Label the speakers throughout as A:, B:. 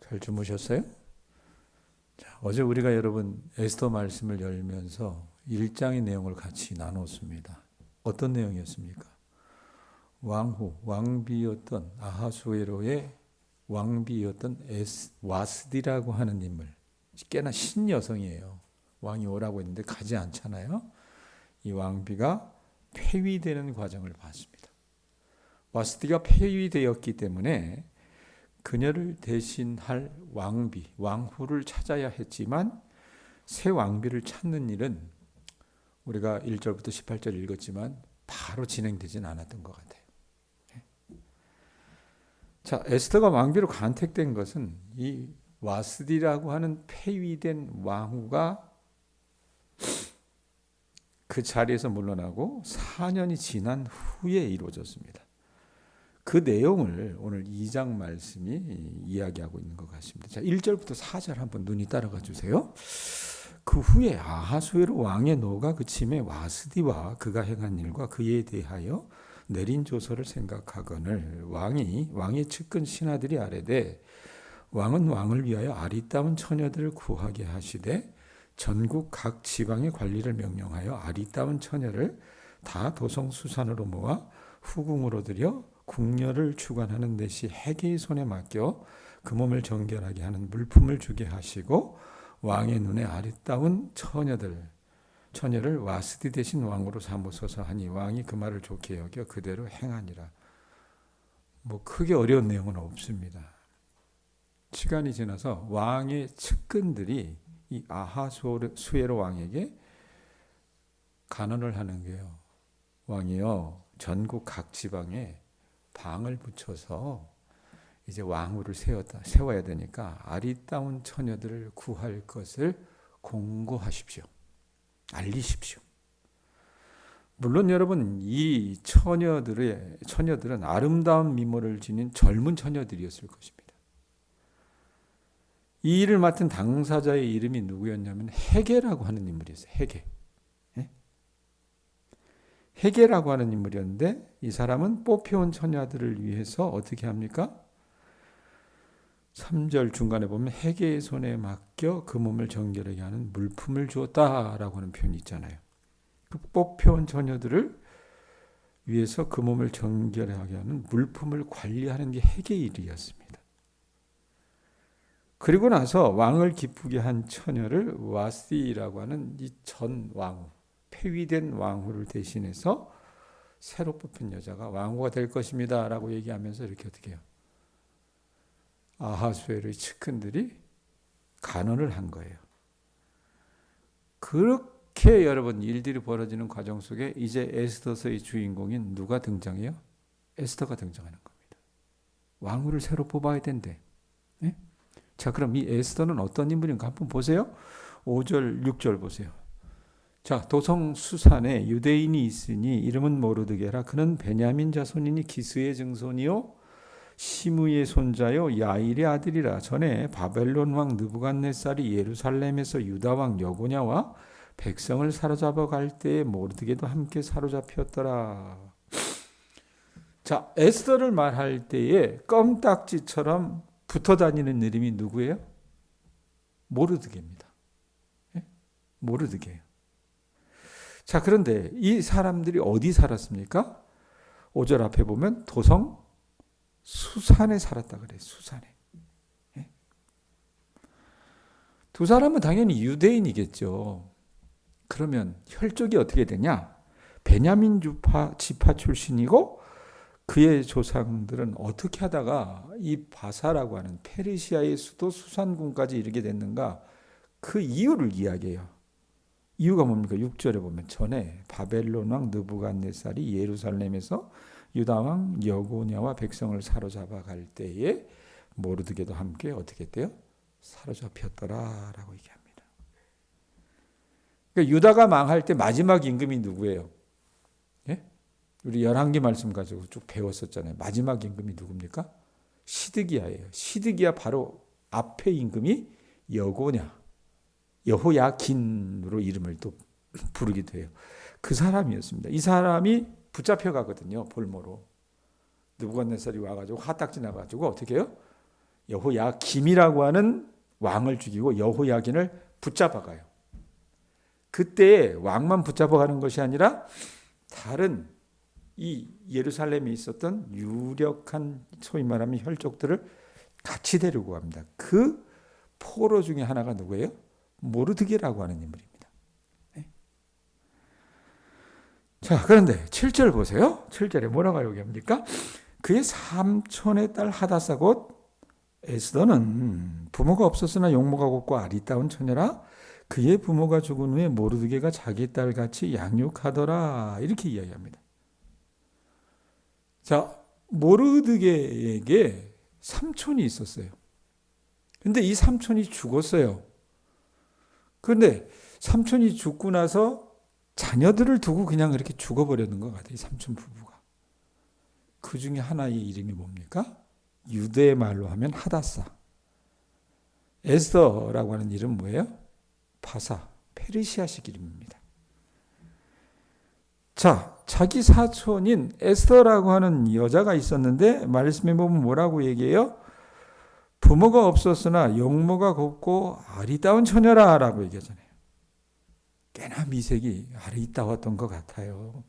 A: 잘 주무셨어요? 자, 어제 우리가 여러분 에스더 말씀을 열면서 1장의 내용을 같이 나눴습니다. 어떤 내용이었습니까? 왕비였던 아하수에로의 왕비였던 와스디라고 하는 인물, 꽤나 신여성이에요. 왕이 오라고 했는데 가지 않잖아요. 이 왕비가 폐위되는 과정을 봤습니다. 와스디가 폐위되었기 때문에 그녀를 대신할 왕후를 찾아야 했지만 새 왕비를 찾는 일은 우리가 1절부터 18절 읽었지만 바로 진행되진 않았던 것 같아요. 자, 에스더가 왕비로 간택된 것은 이 와스디라고 하는 폐위된 왕후가 그 자리에서 물러나고 4년이 지난 후에 이루어졌습니다. 그 내용을 오늘 2장 말씀이 이야기하고 있는 것 같습니다. 자, 1절부터 4절 한번 눈이 따라가 주세요. 그 후에 아하수에로 왕의 노가 그침에 와스디와 그가 행한 일과 그에 대하여 내린 조서를 생각하거늘 왕의 측근 신하들이 아뢰되 왕은 왕을 위하여 아리따운 처녀들을 구하게 하시되 전국 각 지방의 관리를 명령하여 아리따운 처녀를 다 도성 수산으로 모아 후궁으로 들여 궁녀를 주관하는 대시 해계의 손에 맡겨 그 몸을 정결하게 하는 물품을 주게 하시고 왕의 눈에 아리따운 처녀를 와스디 대신 왕으로 삼으소서 하니 왕이 그 말을 좋게 여겨 그대로 행하니라. 뭐 크게 어려운 내용은 없습니다. 시간이 지나서 왕의 측근들이 이 아하수에로 왕에게 간언을 하는 거예요. 왕이요, 전국 각 지방에 방을 붙여서 이제 왕후를 세워야 되니까 아리따운 처녀들을 구할 것을 공고하십시오. 알리십시오. 물론 여러분 이 처녀들은 아름다운 미모를 지닌 젊은 처녀들이었을 것입니다. 이 일을 맡은 당사자의 이름이 누구였냐면 헤게라고 하는 인물이었어요. 헤게라고 하는 인물이었는데 이 사람은 뽑혀온 처녀들을 위해서 어떻게 합니까? 3절 중간에 보면 헤게의 손에 맡겨 그 몸을 정결하게 하는 물품을 주었다라고 하는 표현이 있잖아요. 그 뽑혀온 처녀들을 위해서 그 몸을 정결하게 하는 물품을 관리하는 게 헤게의 일이었습니다. 그리고 나서 왕을 기쁘게 한 처녀를 와스디라고 하는 이 전 왕후, 폐위된 왕후를 대신해서 새로 뽑힌 여자가 왕후가 될 것입니다 라고 얘기하면서 이렇게 어떻게 해요? 아하수에로의 측근들이 간언을 한 거예요. 그렇게 여러분 일들이 벌어지는 과정 속에 이제 에스더서의 주인공인 누가 등장해요? 에스더가 등장하는 겁니다. 왕후를 새로 뽑아야 된대. 네? 자, 그럼 이 에스더는 어떤 인물인가 한번 보세요. 5절, 6절 보세요. 자, 도성 수산에 유대인이 있으니 이름은 모르드게라. 그는 베냐민 자손이니 기스의 증손이요 시므의 손자요 야일의 아들이라. 전에 바벨론 왕 느부갓네살이 예루살렘에서 유다 왕 여고냐와 백성을 사로잡아 갈 때에 모르드게도 함께 사로잡혔더라. 자, 에스더를 말할 때에 껌딱지처럼 붙어 다니는 이름이 누구예요? 모르드게입니다. 모르드게예요. 자, 그런데 이 사람들이 어디 살았습니까? 5절 앞에 보면 도성 수산에 살았다 그래요. 수산에. 두 사람은 당연히 유대인이겠죠. 그러면 혈족이 어떻게 되냐? 베냐민 지파 출신이고 그의 조상들은 어떻게 하다가 이 바사라고 하는 페르시아의 수도 수산군까지 이르게 됐는가? 그 이유를 이야기해요. 이유가 뭡니까? 6절에 보면 전에 바벨론 왕 느부갓네살이 예루살렘에서 유다 왕 여고냐와 백성을 사로잡아 갈 때에 모르드게도 함께 어떻게 했대요? 사로잡혔더라라고 얘기합니다. 그러니까 유다가 망할 때 마지막 임금이 누구예요? 예? 우리 열왕기 말씀 가지고 쭉 배웠었잖아요. 마지막 임금이 누굽니까? 시드기야예요. 시드기야 바로 앞에 임금이 여고냐, 여호야긴으로 이름을 또 부르기도 해요. 그 사람이었습니다. 이 사람이 붙잡혀 가거든요. 볼모로. 느부갓네살이 와가지고 화딱지 나가지고 어떻게 해요? 여호야김이라고 하는 왕을 죽이고 여호야긴을 붙잡아가요. 그때 왕만 붙잡아가는 것이 아니라 다른 이 예루살렘에 있었던 유력한 소위 말하면 혈족들을 같이 데리고 갑니다. 그 포로 중에 하나가 누구예요? 모르드게라고 하는 인물입니다. 네. 자, 그런데 7절 보세요. 7절에 뭐라고 얘기합니까? 그의 삼촌의 딸 하다사 곧 에스더는 부모가 없었으나 용모가 곱고 아리따운 처녀라. 그의 부모가 죽은 후에 모르드게가 자기 딸같이 양육하더라. 이렇게 이야기합니다. 자, 모르드게에게 삼촌이 있었어요. 근데 이 삼촌이 죽었어요. 그런데 삼촌이 죽고 나서 자녀들을 두고 그냥 이렇게 죽어버리는 것 같아요. 이 삼촌 부부가. 그 중에 하나의 이름이 뭡니까? 유대 말로 하면 하다사. 에스더라고 하는 이름은 뭐예요? 바사, 페르시아식 이름입니다. 자, 자기 사촌인 에스더라고 하는 여자가 있었는데 말씀해 보면 뭐라고 얘기해요? 부모가 없었으나 용모가 곱고 아리따운 처녀라 라고 얘기하잖아요. 꽤나 미색이 아리따웠던 것 같아요.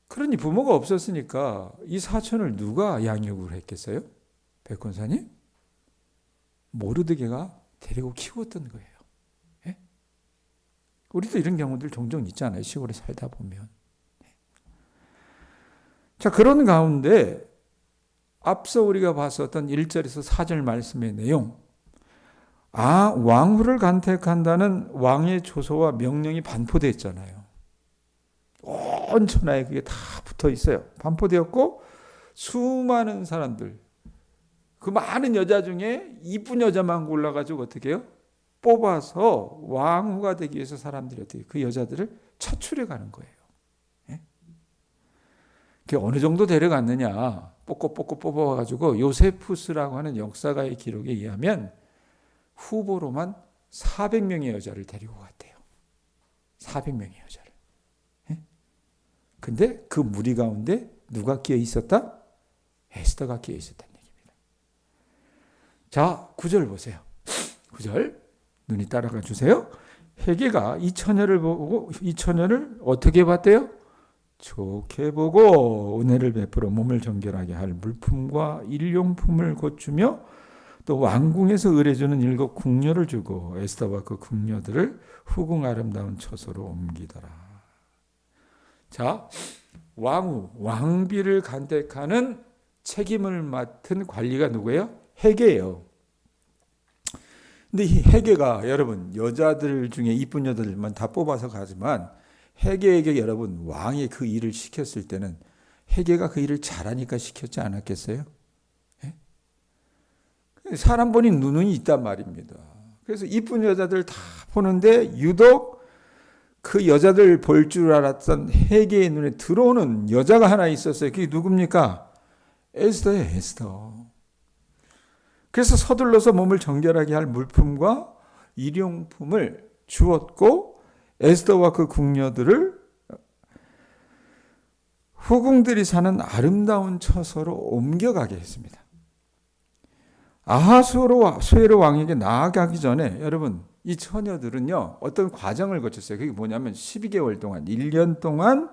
A: 그러니 부모가 없었으니까 이 사촌을 누가 양육을 했겠어요? 백권사님? 모르드게가 데리고 키웠던 거예요. 예? 우리도 이런 경우들 종종 있잖아요. 시골에 살다 보면. 자, 그런 가운데 앞서 우리가 봤었던 1절에서 4절 말씀의 내용, 왕후를 간택한다는 왕의 조서와 명령이 반포됐잖아요. 온 천하에 그게 다 붙어 있어요. 반포되었고 수많은 사람들, 그 많은 여자 중에 이쁜 여자만 골라가지고 어떻게 해요? 뽑아서 왕후가 되기 위해서 사람들이 어떻게 그 여자들을 차출해 가는 거예요. 예? 그게 어느 정도 데려갔느냐? 뽑고 뽑아가지고 요세푸스라고 하는 역사가의 기록에 의하면 후보로만 400명의 여자를 데리고 갔대요. 400명의 여자를. 근데 그 무리 가운데 누가 끼어 있었다? 에스더가 끼어 있었다는 얘기입니다. 자, 9절 보세요. 9절 눈이 따라가 주세요. 헤게가 이 처녀를 보고 이 처녀를 어떻게 봤대요? 좋게 보고 은혜를 베풀어 몸을 정결하게 할 물품과 일용품을 고추며 또 왕궁에서 의뢰주는 7 궁녀를 주고 에스더와 그 궁녀들을 후궁 아름다운 처소로 옮기더라. 자, 왕후, 왕비를 간택하는 책임을 맡은 관리가 누구예요? 헤게예요. 근데 이 헤게가 여러분 여자들 중에 이쁜 여자들만 다 뽑아서 가지만 헤게에게 여러분 왕이 그 일을 시켰을 때는 헤게가 그 일을 잘하니까 시켰지 않았겠어요? 예? 사람 보니 눈이 있단 말입니다. 그래서 이쁜 여자들 다 보는데 유독 그 여자들 볼 줄 알았던 헤게의 눈에 들어오는 여자가 하나 있었어요. 그게 누굽니까? 에스더예요, 에스더. 그래서 서둘러서 몸을 정결하게 할 물품과 일용품을 주었고 에스더와 그 궁녀들을 후궁들이 사는 아름다운 처소로 옮겨가게 했습니다. 아하수에로 왕에게 나아가기 전에 여러분 이 처녀들은요 어떤 과정을 거쳤어요. 그게 뭐냐면 12개월 동안 1년 동안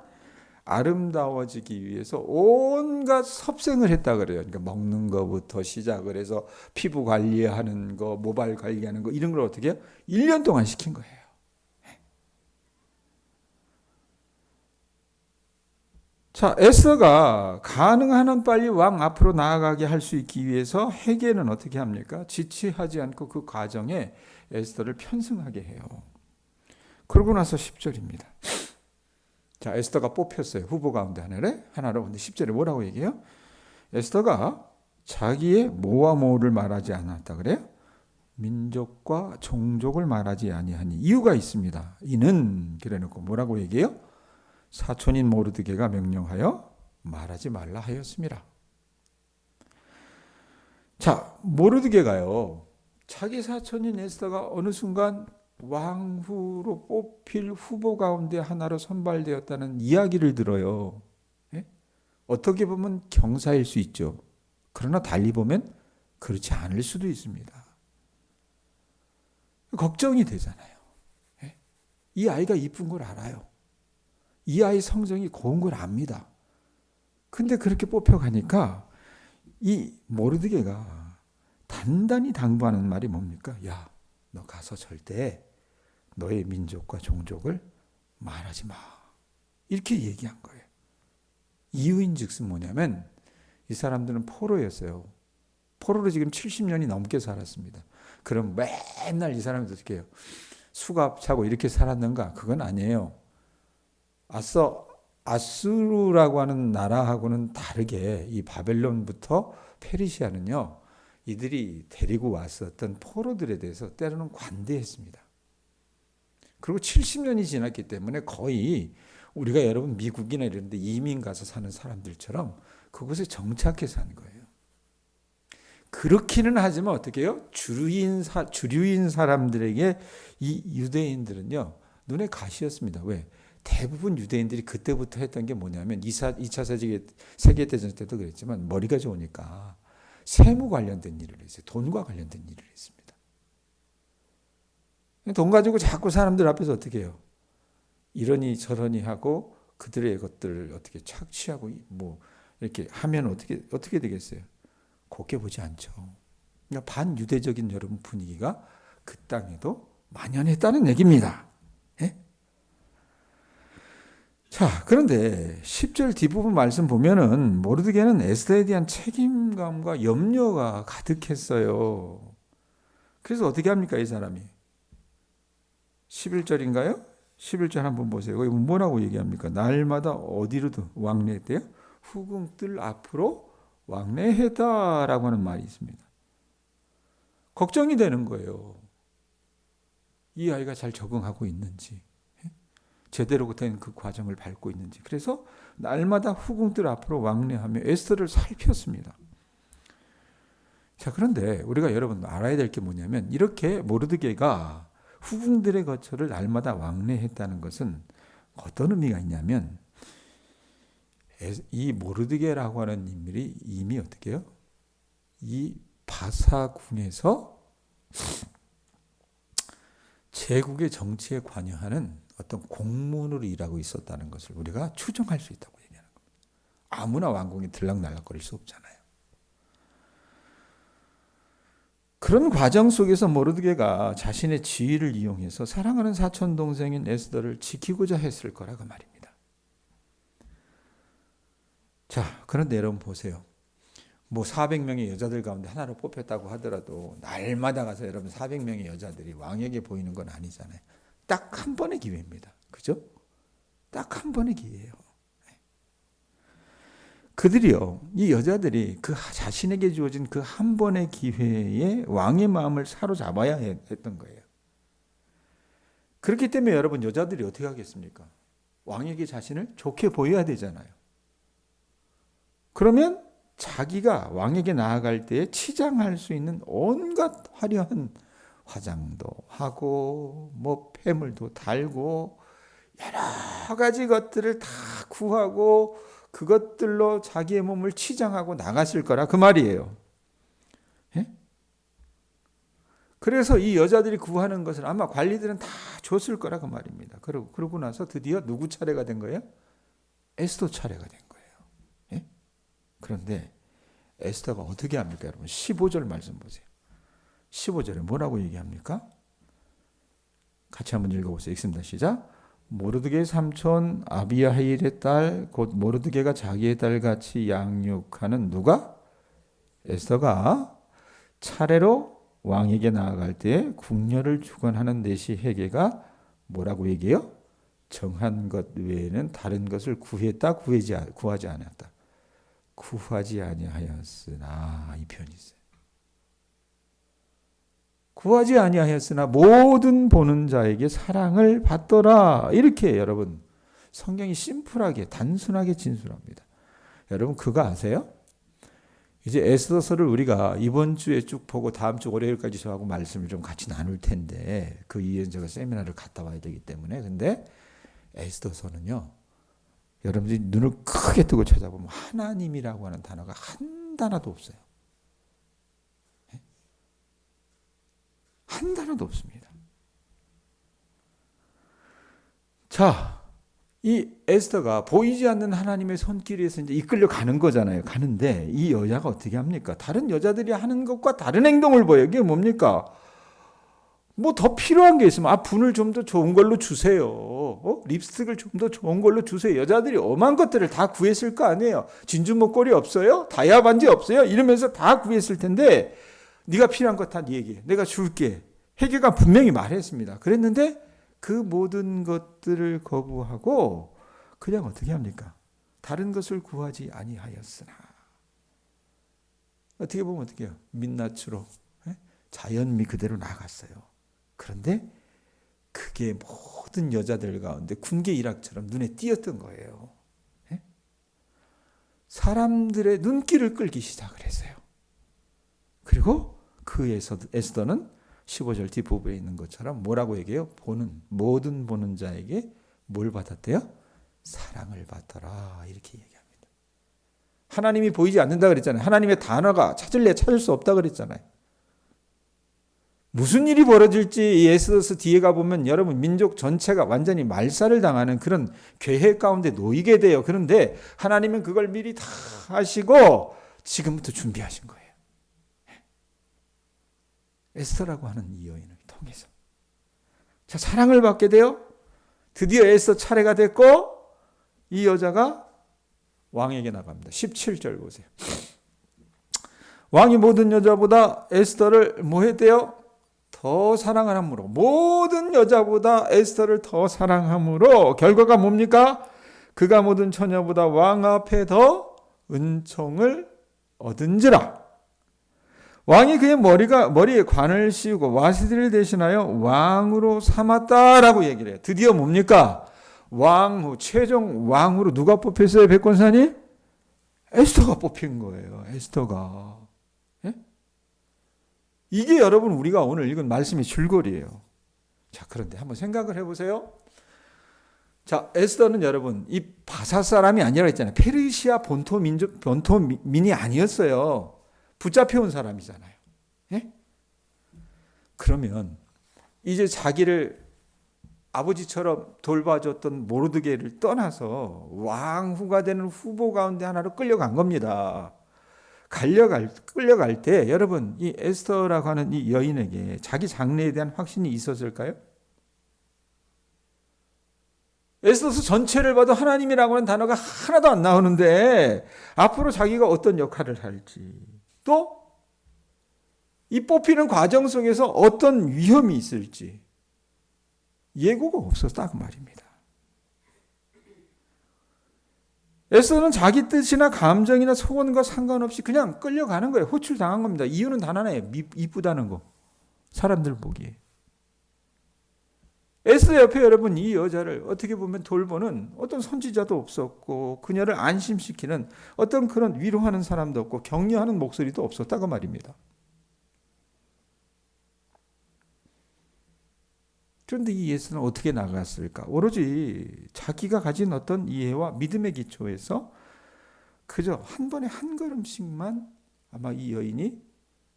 A: 아름다워지기 위해서 온갖 섭생을 했다 그래요. 그러니까 먹는 거부터 시작을 해서 피부 관리하는 거, 모발 관리하는 거 이런 걸 어떻게 해요? 1년 동안 시킨 거예요. 자, 에스더가 가능한 한 빨리 왕 앞으로 나아가게 할 수 있기 위해서 헤게는 어떻게 합니까? 지체하지 않고 그 과정에 에스더를 편승하게 해요. 그러고 나서 10절입니다. 자, 에스더가 뽑혔어요. 후보 가운데 하나로. 근데 10절에 뭐라고 얘기해요? 에스더가 자기의 모와 모를 말하지 않았다 그래요? 민족과 종족을 말하지 아니하니 이유가 있습니다. 이는 그래놓고 뭐라고 얘기해요? 사촌인 모르드게가 명령하여 말하지 말라 하였습니다. 자, 모르드게가요. 자기 사촌인 에스더가 어느 순간 왕후로 뽑힐 후보 가운데 하나로 선발되었다는 이야기를 들어요. 예? 어떻게 보면 경사일 수 있죠. 그러나 달리 보면 그렇지 않을 수도 있습니다. 걱정이 되잖아요. 이 아이가 이쁜 걸 알아요. 이 아이 성정이 고운 걸 압니다. 근데 그렇게 뽑혀가니까 이 모르드게가 단단히 당부하는 말이 뭡니까? 야, 너 가서 절대 너의 민족과 종족을 말하지 마. 이렇게 얘기한 거예요. 이유인즉슨 뭐냐면 이 사람들은 포로였어요. 포로로 지금 70년이 넘게 살았습니다. 그럼 맨날 이 사람들 어떻게 해요? 수갑 차고 이렇게 살았는가? 그건 아니에요. 아수르라고 하는 나라하고는 다르게 이 바벨론부터 페르시아는요, 이들이 데리고 왔었던 포로들에 대해서 때로는 관대했습니다. 그리고 70년이 지났기 때문에 거의 우리가 여러분 미국이나 이런 데 이민 가서 사는 사람들처럼 그곳에 정착해 사는 거예요. 그렇기는 하지만 어떻게 해요? 주류인 사람들에게 이 유대인들은요, 눈에 가시였습니다. 왜? 대부분 유대인들이 그때부터 했던 게 뭐냐면 2차 세계대전 때도 그랬지만 머리가 좋으니까 세무 관련된 일을 했어요. 돈과 관련된 일을 했습니다. 돈 가지고 자꾸 사람들 앞에서 어떻게 해요? 이러니 저러니 하고 그들의 것들을 어떻게 착취하고 뭐 이렇게 하면 어떻게 되겠어요? 곱게 보지 않죠. 그러니까 반유대적인 여러분 분위기가 그 땅에도 만연했다는 얘기입니다. 예? 자, 그런데 10절 뒷부분 말씀 보면은 모르드게는 에스더에 대한 책임감과 염려가 가득했어요. 그래서 어떻게 합니까, 이 사람이? 11절인가요? 11절 한번 보세요. 거기 뭐라고 얘기합니까? 날마다 어디로도 왕래했대요? 후궁들 앞으로 왕래했다라고 하는 말이 있습니다. 걱정이 되는 거예요. 이 아이가 잘 적응하고 있는지, 제대로 된 그 과정을 밟고 있는지. 그래서 날마다 후궁들 앞으로 왕래하며 에스더를 살폈습니다. 자, 그런데 우리가 여러분 알아야 될 게 뭐냐면 이렇게 모르드게가 후궁들의 거처를 날마다 왕래했다는 것은 어떤 의미가 있냐면 이 모르드게라고 하는 인물이 이미 어떻게 해요? 이 바사궁에서 제국의 정치에 관여하는 어떤 공무원으로 일하고 있었다는 것을 우리가 추정할 수 있다고 얘기하는 겁니다. 아무나 왕궁에 들락날락거릴 수 없잖아요. 그런 과정 속에서 모르드게가 자신의 지위를 이용해서 사랑하는 사촌 동생인 에스더를 지키고자 했을 거라고 말입니다. 자, 그런데 여러분 보세요. 뭐 400명의 여자들 가운데 하나로 뽑혔다고 하더라도 날마다 가서 여러분 400명의 여자들이 왕에게 보이는 건 아니잖아요. 딱 한 번의 기회입니다. 그죠? 딱 한 번의 기회예요. 그들이요, 이 여자들이 그 자신에게 주어진 그 한 번의 기회에 왕의 마음을 사로잡아야 했던 거예요. 그렇기 때문에 여러분 여자들이 어떻게 하겠습니까? 왕에게 자신을 좋게 보여야 되잖아요. 그러면 자기가 왕에게 나아갈 때에 치장할 수 있는 온갖 화려한 화장도 하고 뭐 폐물도 달고 여러 가지 것들을 다 구하고 그것들로 자기의 몸을 치장하고 나갔을 거라 그 말이에요. 예? 그래서 이 여자들이 구하는 것을 아마 관리들은 다 줬을 거라 그 말입니다. 그러고 나서 드디어 누구 차례가 된 거예요? 에스더 차례가 된 거예요. 예? 그런데 에스더가 어떻게 합니까, 여러분? 15절 말씀 보세요. 15절에 뭐라고 얘기합니까? 같이 한번 읽어보세요. 읽습니다. 시작. 모르드게의 삼촌 아비하일의 딸 곧 모르드게가 자기의 딸 같이 양육하는 누가? 에스더가 차례로 왕에게 나아갈 때 궁녀를 주관하는 내시 헤게가 뭐라고 얘기해요? 정한 것 외에는 다른 것을 구하지 않았다. 구하지 아니하였으나 이 표현이 있어요. 구하지 아니하였으나 모든 보는 자에게 사랑을 받더라. 이렇게 여러분 성경이 심플하게 단순하게 진술합니다. 여러분 그거 아세요? 이제 에스더서를 우리가 이번 주에 쭉 보고 다음 주 월요일까지 저하고 말씀을 좀 같이 나눌 텐데 그 이후에 제가 세미나를 갔다 와야 되기 때문에 근데 에스더서는요 여러분들이 눈을 크게 뜨고 찾아보면 하나님이라고 하는 단어가 한 한 단어도 없어요. 한 단어도 없습니다. 자, 이 에스더가 보이지 않는 하나님의 손길에서 이제 이끌려 가는 거잖아요. 가는데 이 여자가 어떻게 합니까? 다른 여자들이 하는 것과 다른 행동을 보여요. 이게 뭡니까? 뭐 더 필요한 게 있으면 분을 좀 더 좋은 걸로 주세요. 립스틱을 좀 더 좋은 걸로 주세요. 여자들이 엄한 것들을 다 구했을 거 아니에요. 진주 목걸이 없어요? 다이아 반지 없어요? 이러면서 다 구했을 텐데 네가 필요한 거 다 네 얘기해. 내가 줄게. 헤게가 분명히 말했습니다. 그랬는데 그 모든 것들을 거부하고 그냥 어떻게 합니까? 다른 것을 구하지 아니하였으나. 어떻게 보면 어떻게 해요? 민낯으로 자연미 그대로 나갔어요. 그런데 그게 모든 여자들 가운데 군계 일학처럼 눈에 띄었던 거예요. 사람들의 눈길을 끌기 시작을 했어요. 그리고 그 에스더는 15절 뒷부분에 있는 것처럼 뭐라고 얘기해요? 모든 보는 자에게 뭘 받았대요? 사랑을 받더라. 이렇게 얘기합니다. 하나님이 보이지 않는다 그랬잖아요. 하나님의 단어가 찾을 수 없다 그랬잖아요. 무슨 일이 벌어질지 이 에스더서 뒤에 가보면 여러분 민족 전체가 완전히 말살을 당하는 그런 계획 가운데 놓이게 돼요. 그런데 하나님은 그걸 미리 다 하시고 지금부터 준비하신 거예요. 에스더라고 하는 이 여인을 통해서. 자, 사랑을 받게 돼요. 드디어 에스더 차례가 됐고 이 여자가 왕에게 나갑니다. 17절 보세요. 왕이 모든 여자보다 에스더를 뭐 했대요? 더 사랑을 함으로, 모든 여자보다 에스더를 더 사랑함으로 결과가 뭡니까? 그가 모든 처녀보다 왕 앞에 더 은총을 얻은지라. 왕이 그의 머리에 관을 씌우고 와시디를 대신하여 왕으로 삼았다라고 얘기를 해요. 드디어 뭡니까? 최종 왕으로 누가 뽑혔어요? 백권사님? 에스더가 뽑힌 거예요. 에스더가. 예? 이게 여러분 우리가 오늘 읽은 말씀의 줄거리예요. 자, 그런데 한번 생각을 해보세요. 자, 에스더는 여러분 이 바사 사람이 아니라 했잖아요. 페르시아 본토민이 아니었어요. 붙잡혀온 사람이잖아요. 예? 그러면 이제 자기를 아버지처럼 돌봐줬던 모르드게를 떠나서 왕후가 되는 후보 가운데 하나로 끌려간 겁니다. 끌려갈 때 여러분 이 에스더라고 하는 이 여인에게 자기 장래에 대한 확신이 있었을까요? 에스더서 전체를 봐도 하나님이라고 하는 단어가 하나도 안 나오는데 앞으로 자기가 어떤 역할을 할지, 또 이 뽑히는 과정 속에서 어떤 위험이 있을지 예고가 없었다고 말입니다. 에스더는 자기 뜻이나 감정이나 소원과 상관없이 그냥 끌려가는 거예요. 호출당한 겁니다. 이유는 단 하나예요. 이쁘다는 거. 사람들 보기에. 에스더 옆에 여러분 이 여자를 어떻게 보면 돌보는 어떤 선지자도 없었고 그녀를 안심시키는 어떤 그런 위로하는 사람도 없고 격려하는 목소리도 없었다고 말입니다. 그런데 이 에스더는 어떻게 나갔을까? 오로지 자기가 가진 어떤 이해와 믿음의 기초에서 그저 한 번에 한 걸음씩만 아마 이 여인이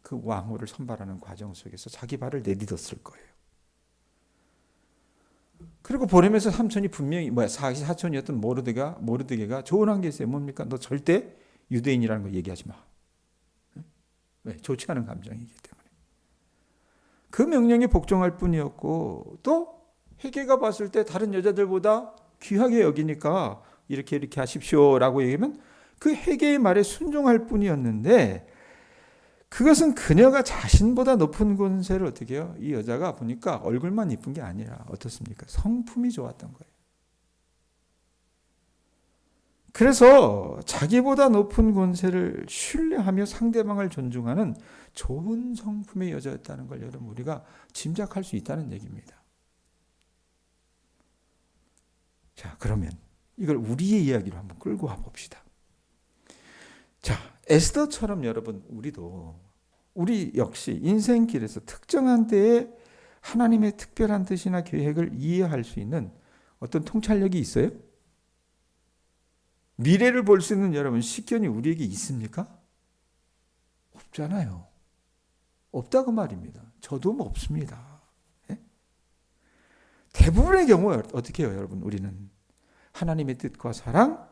A: 그 왕후를 선발하는 과정 속에서 자기 발을 내딛었을 거예요. 그리고 보내면서 삼촌이 분명히 사촌이었던 모르드게가 조언한 게 있어요. 뭡니까? 너 절대 유대인이라는 거 얘기하지 마. 왜? 좋지 않은 감정이기 때문에. 그 명령에 복종할 뿐이었고 또 헤게가 봤을 때 다른 여자들보다 귀하게 여기니까 이렇게 하십시오라고 얘기하면 그 헤게의 말에 순종할 뿐이었는데 그것은 그녀가 자신보다 높은 권세를 어떻게 해요? 이 여자가 보니까 얼굴만 이쁜 게 아니라 어떻습니까? 성품이 좋았던 거예요. 그래서 자기보다 높은 권세를 신뢰하며 상대방을 존중하는 좋은 성품의 여자였다는 걸 여러분 우리가 짐작할 수 있다는 얘기입니다. 자, 그러면 이걸 우리의 이야기로 한번 끌고 와 봅시다. 자, 에스더처럼 여러분 우리 역시 인생길에서 특정한 때에 하나님의 특별한 뜻이나 계획을 이해할 수 있는 어떤 통찰력이 있어요? 미래를 볼 수 있는 여러분 식견이 우리에게 있습니까? 없잖아요. 없다고 말입니다. 저도 없습니다. 예? 대부분의 경우 어떻게 해요, 여러분? 우리는 하나님의 뜻과 사랑,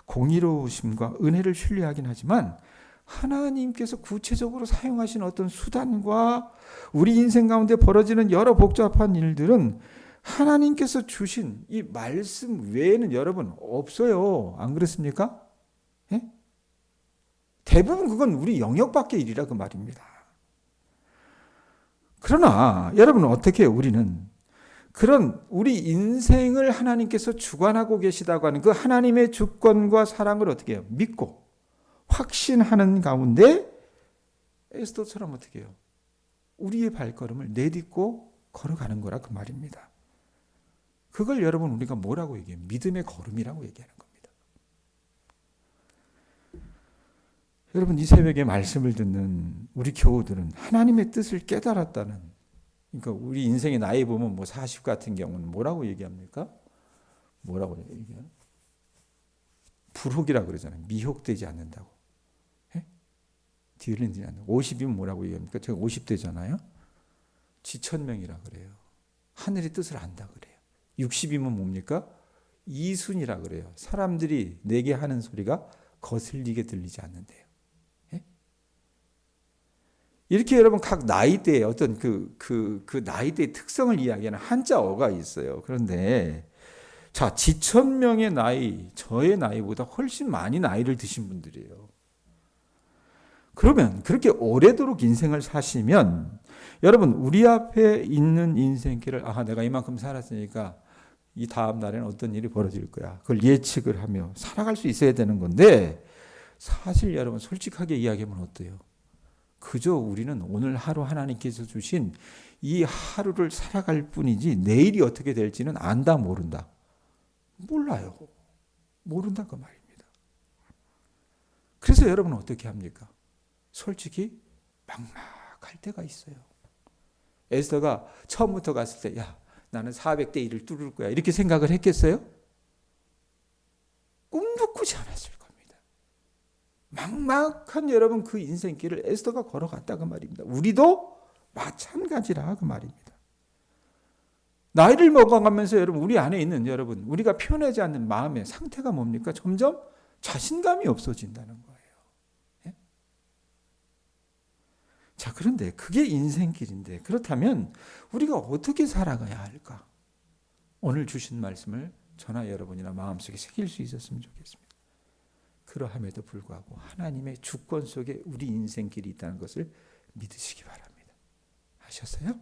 A: 공의로우심과 은혜를 신뢰하긴 하지만 하나님께서 구체적으로 사용하신 어떤 수단과 우리 인생 가운데 벌어지는 여러 복잡한 일들은 하나님께서 주신 이 말씀 외에는 여러분 없어요. 안 그렇습니까? 예? 대부분 그건 우리 영역 밖의 일이라 그 말입니다. 그러나 여러분 어떻게 해요? 우리는 그런 우리 인생을 하나님께서 주관하고 계시다고 하는 그 하나님의 주권과 사랑을 어떻게 해요? 믿고 확신하는 가운데 에스더처럼 어떻게 해요? 우리의 발걸음을 내딛고 걸어가는 거라 그 말입니다. 그걸 여러분 우리가 뭐라고 얘기해요? 믿음의 걸음이라고 얘기하는 겁니다. 여러분 이 새벽에 말씀을 듣는 우리 교우들은 하나님의 뜻을 깨달았다는, 그러니까 우리 인생의 나이 보면 뭐 40 같은 경우는 뭐라고 얘기합니까? 뭐라고 얘기해요? 불혹이라고 그러잖아요. 미혹되지 않는다고. 예? 뒤틀리지 않는다고. 50이면 뭐라고 얘기합니까? 제가 50대잖아요. 지천명이라 그래요. 하늘의 뜻을 안다 그래요. 60이면 뭡니까? 이순이라 그래요. 사람들이 내게 하는 소리가 거슬리게 들리지 않는데요. 예? 이렇게 여러분 각 나이대의 어떤 그 나이대의 특성을 이야기하는 한자어가 있어요. 그런데 자, 지천명의 나이, 저의 나이보다 훨씬 많이 나이를 드신 분들이에요. 그러면 그렇게 오래도록 인생을 사시면 여러분 우리 앞에 있는 인생길을 내가 이만큼 살았으니까 이 다음 날에는 어떤 일이 벌어질 거야. 그걸 예측을 하며 살아갈 수 있어야 되는 건데 사실 여러분 솔직하게 이야기하면 어때요? 그저 우리는 오늘 하루 하나님께서 주신 이 하루를 살아갈 뿐이지 내일이 어떻게 될지는 안다 모른다. 몰라요. 모른다 그 말입니다. 그래서 여러분은 어떻게 합니까? 솔직히 막막할 때가 있어요. 에스더가 처음부터 갔을 때 나는 400대 1을 뚫을 거야 이렇게 생각을 했겠어요? 꿈도 꾸지 않았을 겁니다. 막막한 여러분 그 인생길을 에스더가 걸어갔다 그 말입니다. 우리도 마찬가지라 그 말입니다. 나이를 먹어가면서 여러분 우리 안에 있는 여러분 우리가 표현하지 않는 마음의 상태가 뭡니까? 점점 자신감이 없어진다는 거예요. 예? 자, 그런데 그게 인생길인데 그렇다면 우리가 어떻게 살아가야 할까? 오늘 주신 말씀을 저나 여러분이나 마음속에 새길 수 있었으면 좋겠습니다. 그러함에도 불구하고 하나님의 주권 속에 우리 인생길이 있다는 것을 믿으시기 바랍니다. 아셨어요?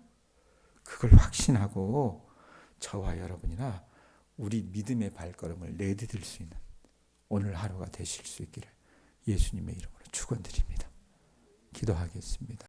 A: 그걸 확신하고 저와 여러분이나 우리 믿음의 발걸음을 내디딜 수 있는 오늘 하루가 되실 수 있기를 예수님의 이름으로 축원드립니다. 기도하겠습니다.